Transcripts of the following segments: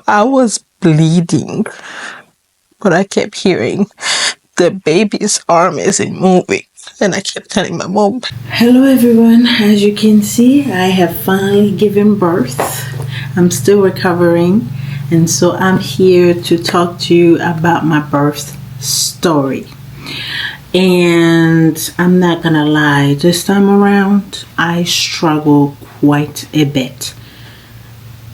I was bleeding, but I kept hearing the baby's arm isn't moving. And I kept telling my mom. Hello everyone, as you can see, I have finally given birth. I'm still recovering, and so I'm here to talk to you about my birth story. And I'm not gonna lie, this time around I struggle quite a bit.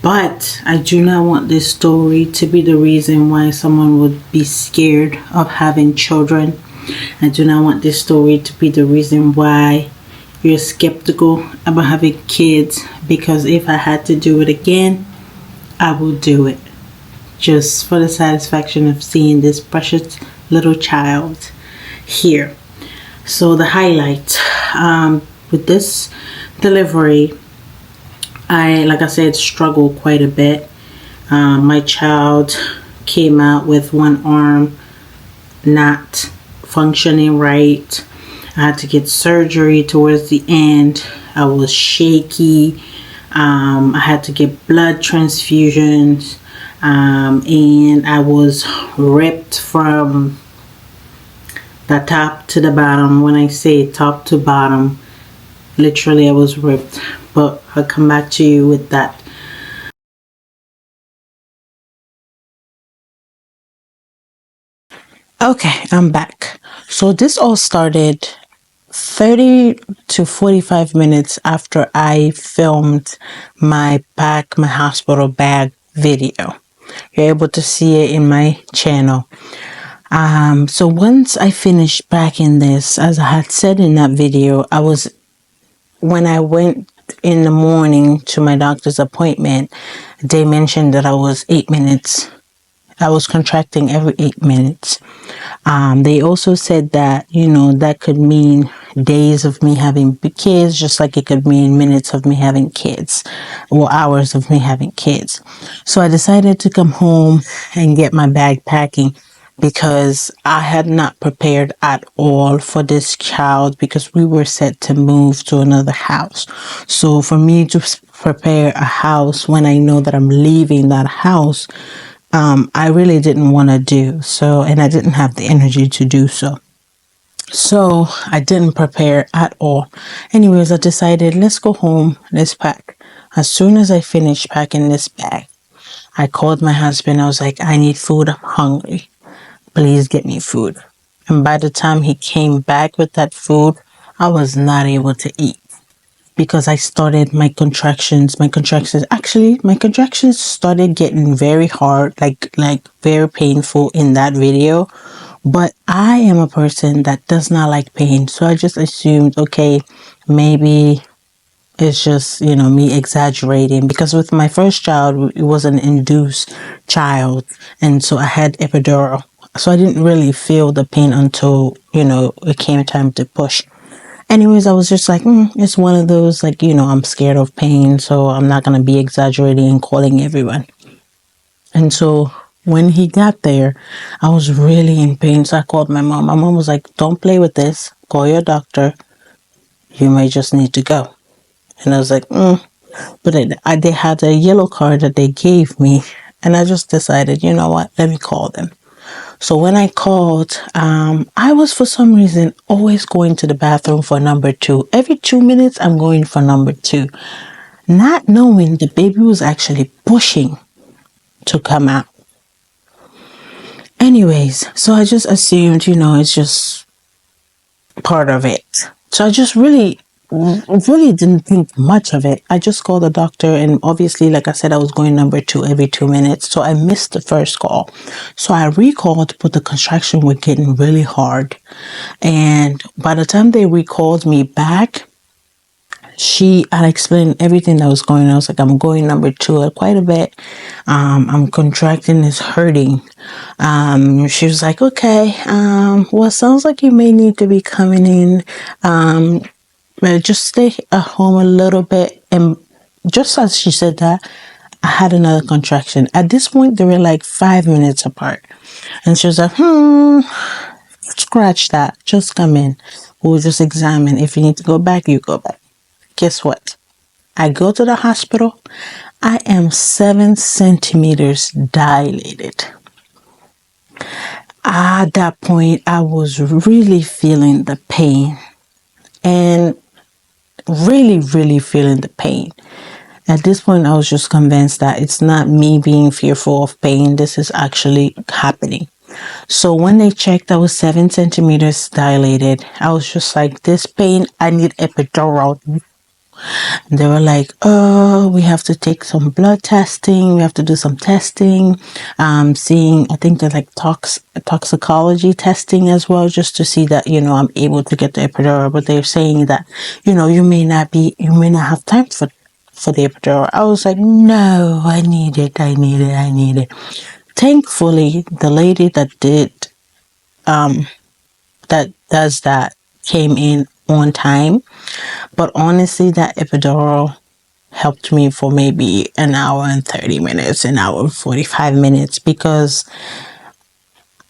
But I do not want this story to be the reason why someone would be scared of having children. I do not want this story to be the reason why you're skeptical about having kids, because if I had to do it again, I will do it. Just for the satisfaction of seeing this precious little child here. So the highlight with this delivery, like I said, struggled quite a bit. My child came out with one arm not functioning right. I had to get surgery towards the end. I was shaky. I had to get blood transfusions, and I was ripped from the top to the bottom. When I say top to bottom, literally I was ripped. But I'll come back to you with that. Okay, I'm back. So this all started 30 to 45 minutes after I filmed my hospital bag video. You're able to see it in my channel. So once I finished packing this, as I had said in that video, when I went in the morning to my doctor's appointment, they mentioned that I was contracting every 8 minutes. They also said that, that could mean days of me having kids, just like it could mean minutes of me having kids or hours of me having kids. So I decided to come home and get my bag packing, because I had not prepared at all for this child, because we were set to move to another house. So for me to prepare a house when I know that I'm leaving that house, I really didn't want to do so, and I didn't have the energy to do so. So I didn't prepare at all. Anyways, I decided, let's go home, let's pack. As soon as I finished packing this bag, I called my husband. I was like, I need food. I'm hungry. Please get me food. And by the time he came back with that food, I was not able to eat, because I started my contractions. My contractions started getting very hard, like very painful in that video. But I am a person that does not like pain. So I just assumed, okay, maybe it's just, me exaggerating, because with my first child, it was an induced child. And so I had epidural. So I didn't really feel the pain until, it came time to push. Anyways, I was just like, it's one of those, like, I'm scared of pain, so I'm not going to be exaggerating and calling everyone. And so when he got there, I was really in pain. So I called my mom. My mom was like, don't play with this. Call your doctor. You may just need to go. And I was like, But they had a yellow card that they gave me. And I just decided, you know what? Let me call them. So when I called, I was for some reason always going to the bathroom for number 2. Every 2 minutes, I'm going for number 2. Not knowing the baby was actually pushing to come out. Anyways, so I just assumed, it's just part of it. So I just really didn't think much of it. I just called the doctor, and obviously, like I said, I was going number 2 every 2 minutes. So I missed the first call. So I recalled, but the contraction were getting really hard. And by the time they recalled me back, she had explained everything that was going on. I was like, I'm going number 2 quite a bit. I'm contracting, it's hurting. She was like, okay, well, sounds like you may need to be coming in. Just stay at home a little bit. And just as she said that, I had another contraction. At this point, they were like 5 minutes apart. And she was like, scratch that. Just come in. We'll just examine. If you need to go back, you go back. Guess what? I go to the hospital. I am 7 centimeters dilated. At that point, I was really feeling the pain and really, really feeling the pain. At this point, I was just convinced that it's not me being fearful of pain. This is actually happening. So when they checked, I was 7 centimeters dilated. I was just like, this pain, I need epidural. They were like, oh, we have to take some blood testing. We have to do some testing. Seeing, I think they're like toxicology testing as well, just to see that, I'm able to get the epidural. But they're saying that, you may not have time for the epidural. I was like, no, I need it. I need it. I need it. Thankfully, the lady that does that came in on time. But honestly, that epidural helped me for maybe an hour and 30 minutes, an hour and 45 minutes, because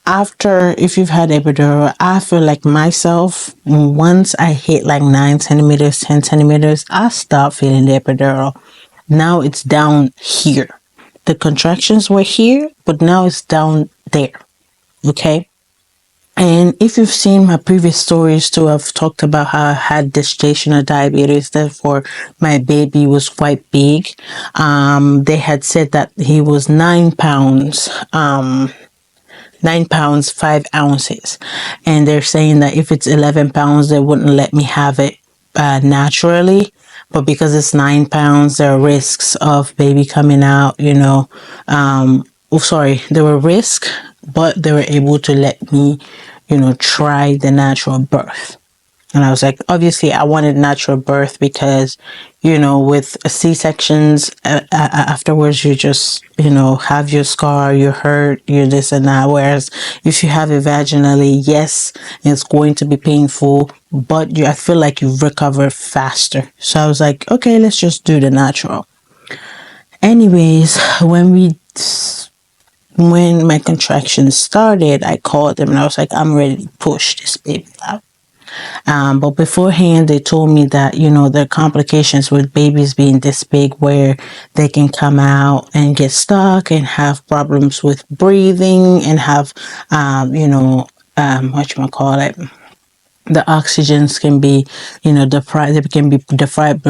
after, if you've had epidural, I feel like myself, once I hit like 9 centimeters, 10 centimeters, I stop feeling the epidural. Now it's down here. The contractions were here, but now it's down there. Okay. And if you've seen my previous stories too, I've talked about how I had gestational diabetes. Therefore, my baby was quite big. They had said that he was 9 pounds. 9 pounds 5 ounces, and they're saying that if it's 11 pounds they wouldn't let me have it naturally, but because it's 9 pounds there are risks of baby coming out, there were risks, but they were able to let me try the natural birth. And I was like, obviously, I wanted natural birth because, with C-sections, afterwards, you just, have your scar, you're hurt, you're this and that. Whereas if you have it vaginally, yes, it's going to be painful, but I feel like you recover faster. So I was like, okay, let's just do the natural. Anyways, when my contractions started, I called them and I was like, I'm ready to push this baby out. But beforehand, they told me that, there are complications with babies being this big where they can come out and get stuck and have problems with breathing and have, the oxygens can be, deprived. They can be deprived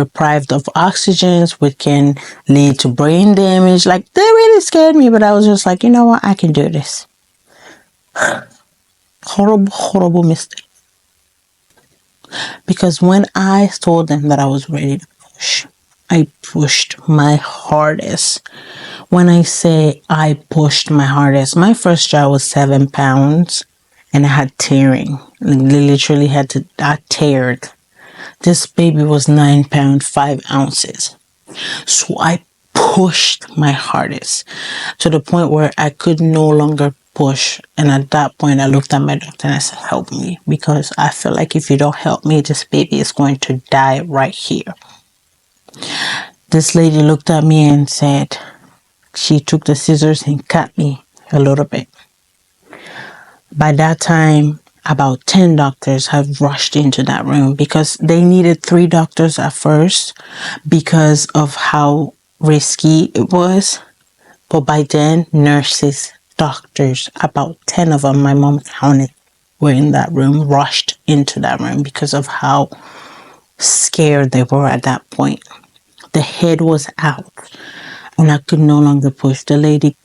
of oxygens, which can lead to brain damage. Like, they really scared me, but I was just like, you know what? I can do this. Horrible, horrible mistake. Because when I told them that I was ready to push, I pushed my hardest. When I say I pushed my hardest, my first child was 7 pounds and I had tearing. Literally I teared. This baby was 9 pounds, 5 ounces. So I pushed my hardest to the point where I could no longer push. And at that point, I looked at my doctor and I said, help me, because I feel like if you don't help me, this baby is going to die right here. This lady looked at me and said, she took the scissors and cut me a little bit. By that time, about 10 doctors have rushed into that room because they needed 3 doctors at first because of how risky it was. But by then, nurses, doctors, about 10 of them, my mom counted, were in that room, rushed into that room because of how scared they were at that point. The head was out and I could no longer push. The lady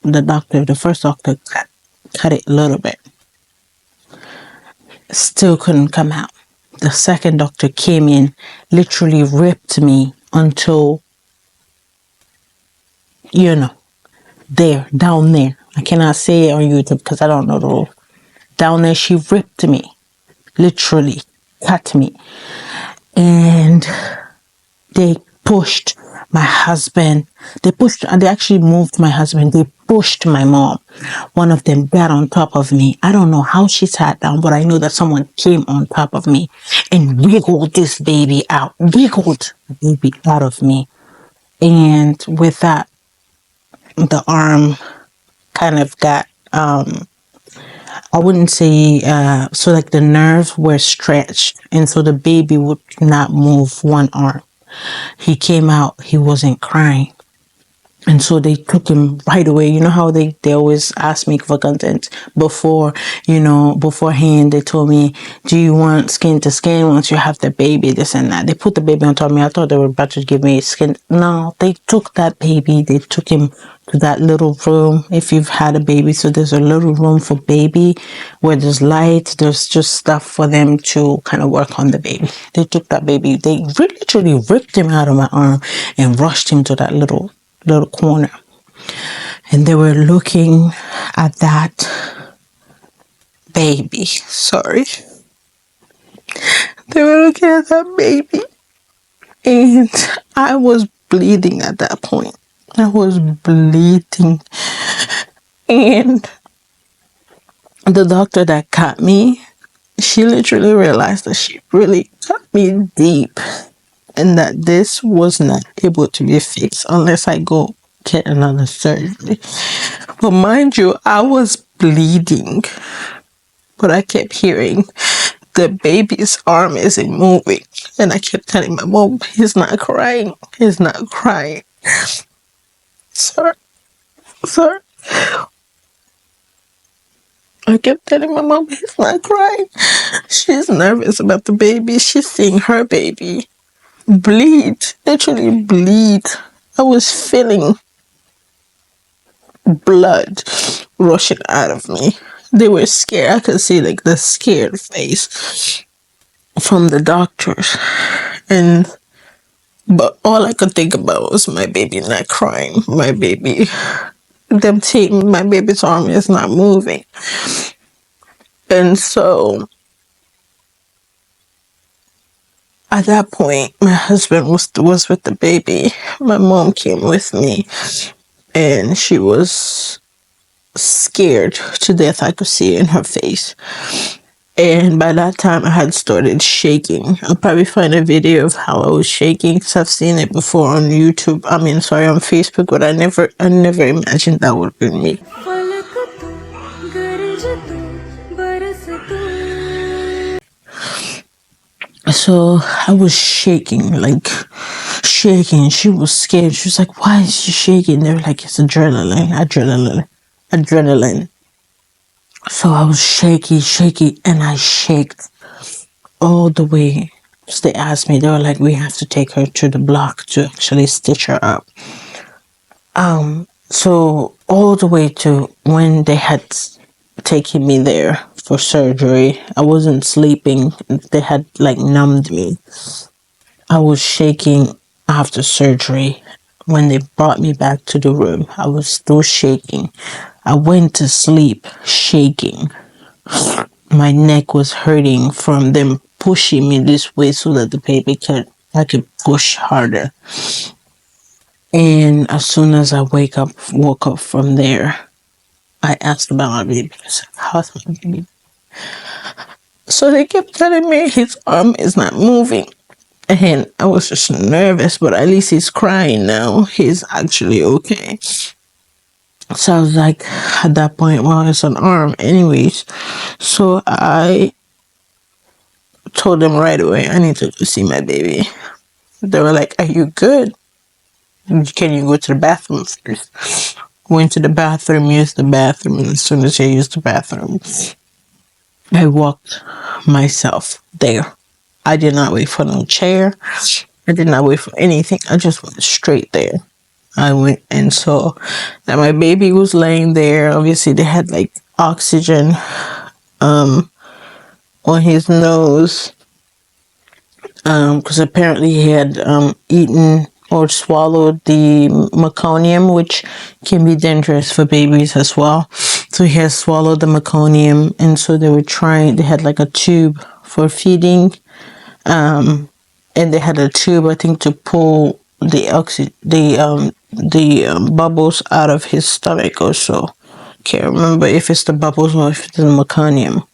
the first doctor cut it a little bit. Still couldn't come out. The second doctor came in, literally ripped me until, down there. I cannot say it on YouTube because I don't know the rule. Down there, she ripped me, literally cut me. And they pushed my husband. They actually moved my husband. They pushed my mom. One of them got on top of me. I don't know how she sat down, but I know that someone came on top of me and wiggled this baby out, wiggled the baby out of me. And with that, the arm kind of got, I wouldn't say, so like the nerves were stretched. And so the baby would not move one arm. He came out, he wasn't crying. And so they took him right away. You know how they always ask me for consent before, beforehand. They told me, do you want skin to skin once you have the baby, this and that. They put the baby on top of me. I thought they were about to give me skin. No, they took that baby. They took him to that little room. If you've had a baby, so there's a little room for baby where there's light. There's just stuff for them to kind of work on the baby. They took that baby. They literally ripped him out of my arm and rushed him to that little corner, and they were looking at that baby. Sorry. They were looking at that baby, and I was bleeding at that point. I was bleeding, and the doctor that cut me, she literally realized that she really cut me deep, and that this was not able to be fixed unless I go get another surgery. But mind you, I was bleeding, but I kept hearing the baby's arm isn't moving. And I kept telling my mom, he's not crying. He's not crying. Sir. I kept telling my mom, he's not crying. She's nervous about the baby. She's seeing her baby bleed, literally bleed. I was feeling blood rushing out of me. They were scared. I could see like the scared face from the doctors. But all I could think about was my baby not crying. My baby, my baby's arm is not moving. And so at that point, my husband was with the baby. My mom came with me, and she was scared to death. I could see it in her face. And by that time, I had started shaking. I'll probably find a video of how I was shaking, because I've seen it before on YouTube. On Facebook, but I never imagined that would be me. So I was shaking. She was scared. She was like, why is she shaking? They were like, it's adrenaline. So I was shaky, and I shaked all the way. So they asked me, they were like, we have to take her to the block to actually stitch her up. So all the way to when they had taken me there for surgery, I wasn't sleeping. They had numbed me. I was shaking after surgery. When they brought me back to the room, I was still shaking. I went to sleep shaking. My neck was hurting from them pushing me this way so that I could push harder. And as soon as I woke up from there, I asked about my baby. I said, how's my baby? So they kept telling me his arm is not moving. And I was just nervous, but at least he's crying now. He's actually okay. So I was like, at that point, well, it's an arm anyways. So I told them right away, I need to go see my baby. They were like, are you good? Can you go to the bathroom first? Went to the bathroom, used the bathroom, and as soon as I used the bathroom, I walked myself there. I did not wait for no chair. I did not wait for anything. I just went straight there. I went and saw that my baby was laying there. Obviously, they had oxygen on his nose, because apparently he had eaten or swallowed the meconium, which can be dangerous for babies as well. So he has swallowed the meconium, and so they had a tube for feeding, and they had a tube, I think, to pull the bubbles out of his stomach or so. Can't remember if it's the bubbles or if it's the meconium.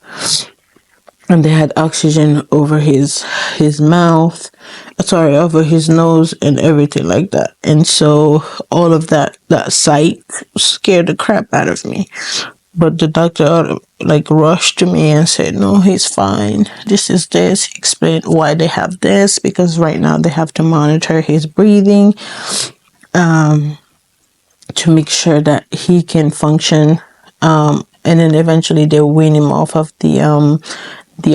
And they had oxygen over his over his nose and everything like that. And so all of that sight scared the crap out of me. But the doctor rushed to me and said, no, he's fine. This is this. He explained why they have this, because right now they have to monitor his breathing. to make sure that he can function. And then eventually they wean him off of the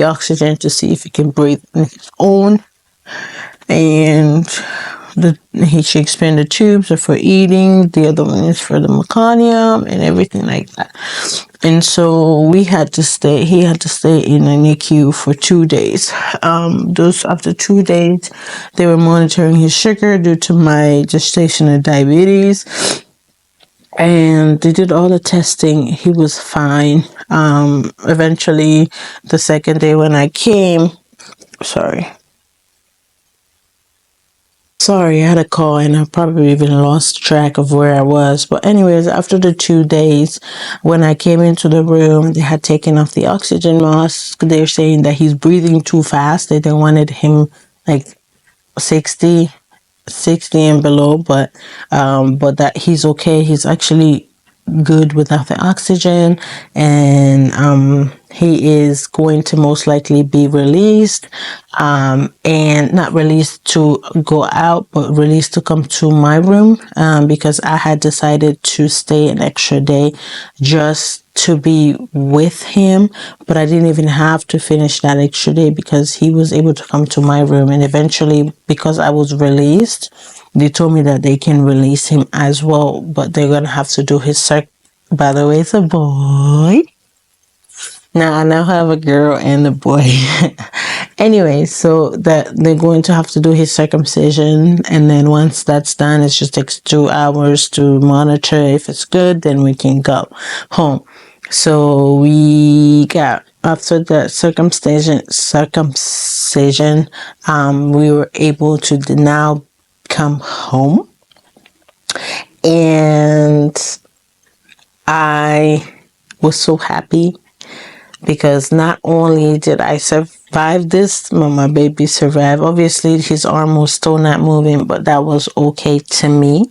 oxygen to see if he can breathe on his own. And he should expand the tubes are for eating. The other one is for the meconium and everything like that. And so we had to stay. He had to stay in a NICU for 2 days. Those after 2 days, they were monitoring his sugar due to my gestational diabetes, and they did all the testing. He was fine. Eventually, the second day when I came, sorry. Sorry, I had a call and I probably even lost track of where I was. But anyways, after the 2 days, when I came into the room, they had taken off the oxygen mask. They're saying that he's breathing too fast. They wanted him like 60, 60 and below, but that he's okay. He's actually good without the oxygen, and he is going to most likely be released, and not released to go out, but released to come to my room, because I had decided to stay an extra day just to be with him, but I didn't even have to finish that extra day because he was able to come to my room. And eventually, because I was released, they told me that they can release him as well, but they're gonna have to do his By the way, it's a boy. Now I now have a girl and a boy. Anyway, so that they're going to have to do his circumcision, and then once that's done, it just takes 2 hours to monitor. If it's good, then we can go home. So we got after the circumcision, we were able to now come home, and I was so happy because not only did I survive this, but my baby survived. Obviously, his arm was still not moving, but that was okay to me.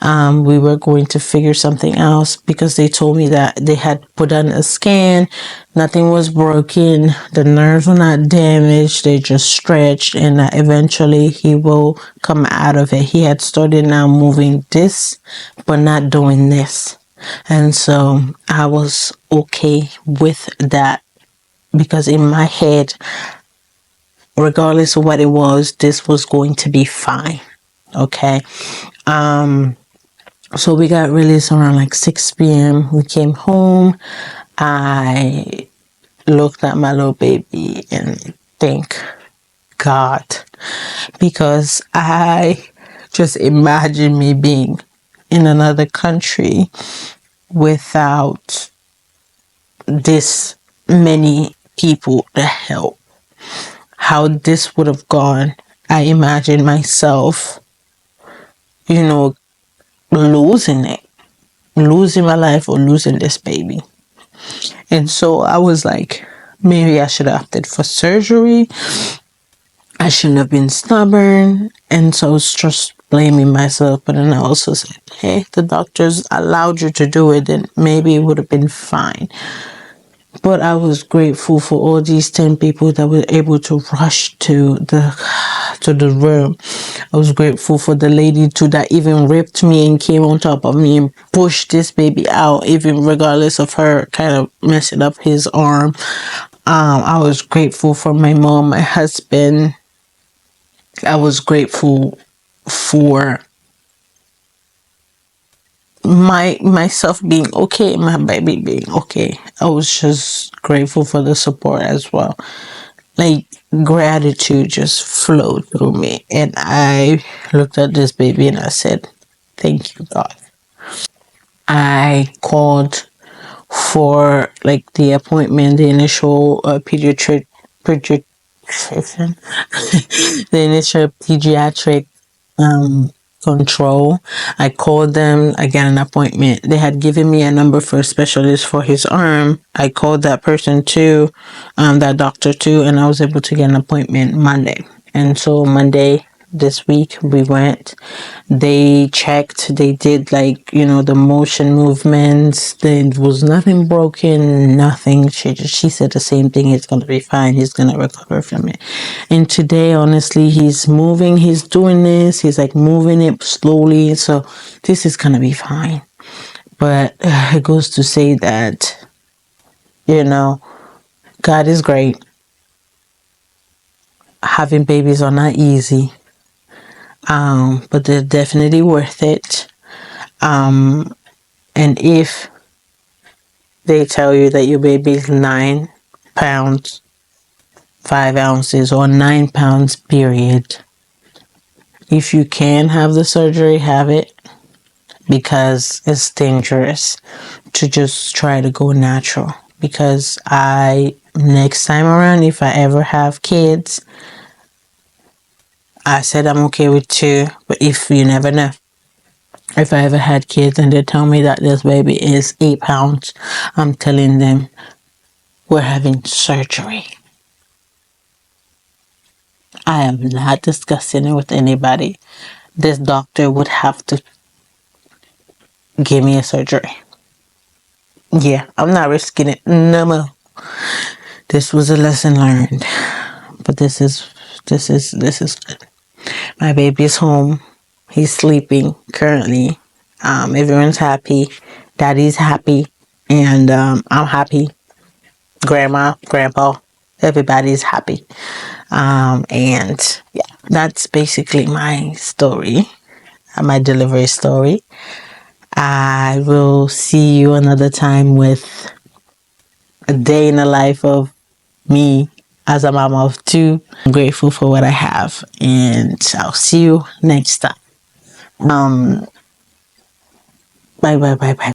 We were going to figure something else because they told me that they had put on a scan. Nothing was broken. The nerves were not damaged. They just stretched, and that eventually he will come out of it. He had started now moving this, but not doing this. And so I was okay with that because in my head, regardless of what it was, this was going to be fine. Okay. So we got released around like 6 p.m. We came home. I looked at my little baby and thank God, because I just imagine me being in another country without this many people to help. How this would have gone. I imagine myself, losing it, losing my life or losing this baby. And so I was like, maybe I should have opted for surgery. I shouldn't have been stubborn. And so I was just blaming myself. But then I also said, hey, the doctors allowed you to do it, then maybe it would have been fine. But I was grateful for all these 10 people that were able to rush to the room. I was grateful for the lady too that even ripped me and came on top of me and pushed this baby out, even regardless of her kind of messing up his arm. I was grateful for my mom, my husband. I was grateful for myself being okay, my baby being okay. I was just grateful for the support as well. Like, gratitude just flowed through me, and I looked at this baby and I said, thank you, God. I called for like the appointment, the initial pediatrician, the initial pediatric control. I called them. I got an appointment. They had given me a number for a specialist for his arm. I called that person too, that doctor too, and I was able to get an appointment Monday. And so Monday this week. We went, they checked, they did like, the motion movements. There was nothing broken, nothing. She said the same thing. It's going to be fine. He's going to recover from it. And today, honestly, he's moving, he's doing this. He's like moving it slowly. So this is going to be fine. But it goes to say that, God is great. Having babies are not easy, but they're definitely worth it. And if they tell you that your baby is 9 pounds, 5 ounces, or 9 pounds, period, if you can have the surgery, have it, because it's dangerous to just try to go natural. Because next time around, if I ever have kids, I said I'm okay with 2, but if you never know. If I ever had kids and they tell me that this baby is 8 pounds, I'm telling them we're having surgery. I am not discussing it with anybody. This doctor would have to give me a surgery. Yeah, I'm not risking it no more. This was a lesson learned. But this is good. My baby's home. He's sleeping currently. Everyone's happy. Daddy's happy. And I'm happy. Grandma, grandpa, everybody's happy. And yeah, that's basically my story, my delivery story. I will see you another time with a day in the life of me as a mom of 2. I'm grateful for what I have, and I'll see you next time. Bye, bye, bye, bye.